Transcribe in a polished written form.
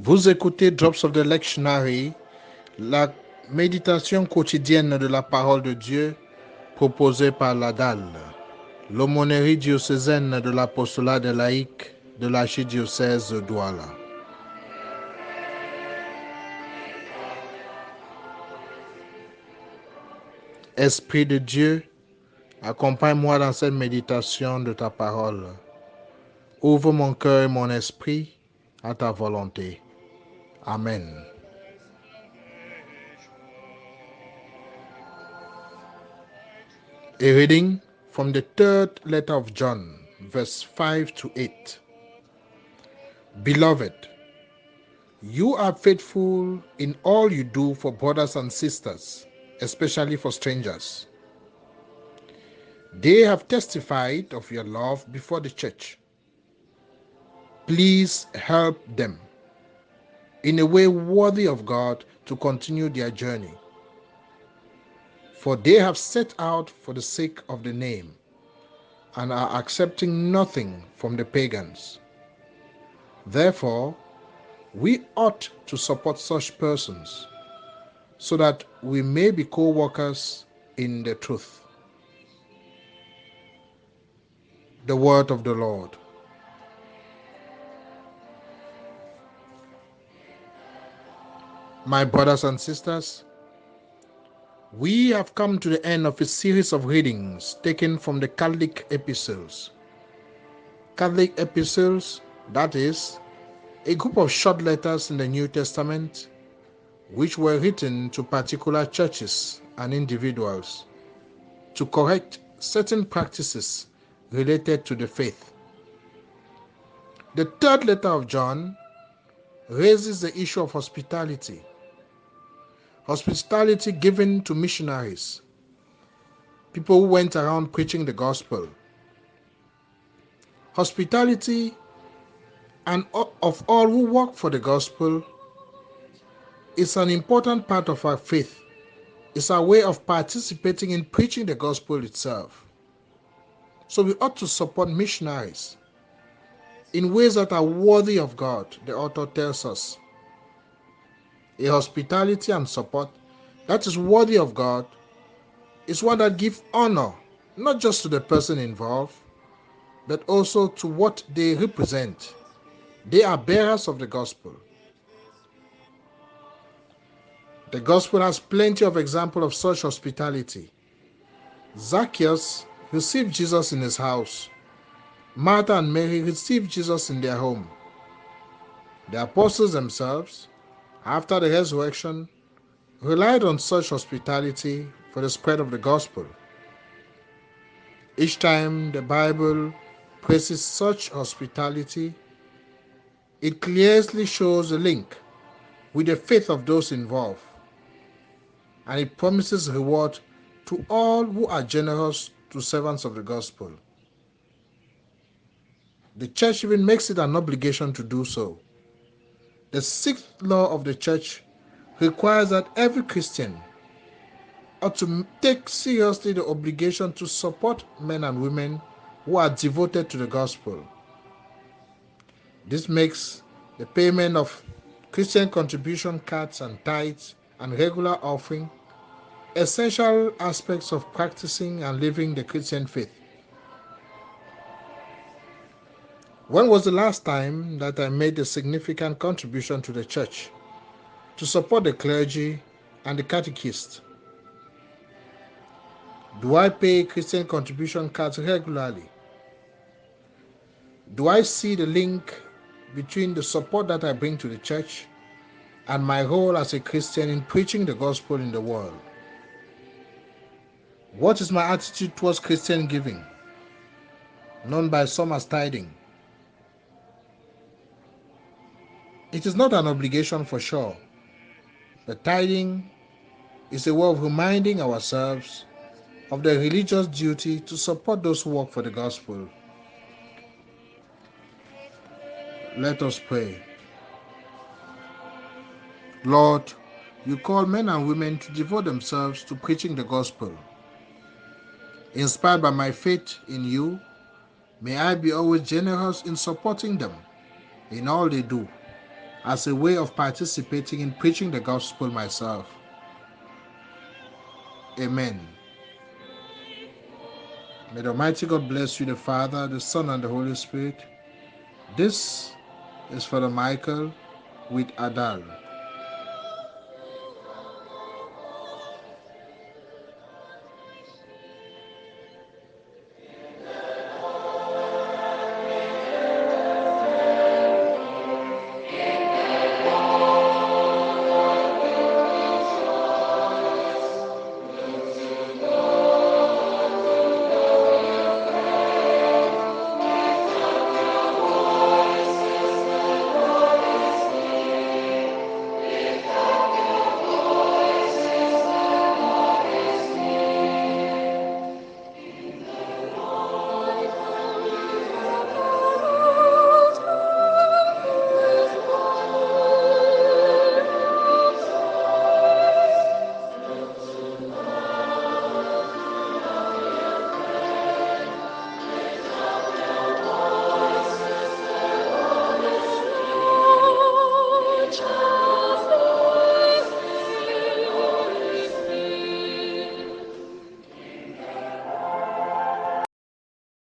Vous écoutez Drops of the Lectionary, la méditation quotidienne de la parole de Dieu proposée par l'ADAL, l'Aumônerie Diocésaine de l'apostolat des Laïcs de l'archidiocèse de Douala. Esprit de Dieu, accompagne-moi dans cette méditation de ta parole. Ouvre mon cœur et mon esprit à ta volonté. Amen. A reading from the third letter of John, verse 5 to 8. Beloved, you are faithful in all you do for brothers and sisters, especially for strangers. They have testified of your love before the church. Please help them in a way worthy of God to continue their journey. For they have set out for the sake of the name and are accepting nothing from the pagans. Therefore, we ought to support such persons so that we may be co-workers in the truth. The word of the Lord. My brothers and sisters, we have come to the end of a series of readings taken from the Catholic epistles. Catholic epistles, that is, a group of short letters in the New Testament which were written to particular churches and individuals to correct certain practices related to the faith. The third letter of John raises the issue of hospitality. Hospitality given to missionaries, people who went around preaching the gospel. Hospitality and of all who work for the gospel is an important part of our faith. It's our way of participating in preaching the gospel itself. So we ought to support missionaries in ways that are worthy of God, the author tells us. A hospitality and support that is worthy of God is one that gives honor not just to the person involved, but also to what they represent. They are bearers of the gospel. The gospel has plenty of examples of such hospitality. Zacchaeus received Jesus in his house. Martha and Mary received Jesus in their home. The apostles themselves, after the resurrection, relied on such hospitality for the spread of the gospel. Each time the Bible praises such hospitality, it clearly shows a link with the faith of those involved, and it promises reward to all who are generous to servants of the gospel. The church even makes it an obligation to do so. The sixth law of the church requires that every Christian ought to take seriously the obligation to support men and women who are devoted to the gospel. This makes the payment of Christian contribution cards and tithes and regular offering essential aspects of practicing and living the Christian faith. When was the last time that I made a significant contribution to the church to support the clergy and the catechists? Do I pay Christian contribution cards regularly? Do I see the link between the support that I bring to the church and my role as a Christian in preaching the gospel in the world? What is my attitude towards Christian giving, known by some as tithing? It is not an obligation for sure, but tithing is a way of reminding ourselves of the religious duty to support those who work for the gospel. Let us pray. Lord, you call men and women to devote themselves to preaching the gospel. Inspired by my faith in you, may I be always generous in supporting them in all they do, as a way of participating in preaching the gospel myself. Amen. May the Almighty God bless you, the Father, the Son, and the Holy Spirit. This is Father Michael with Adal.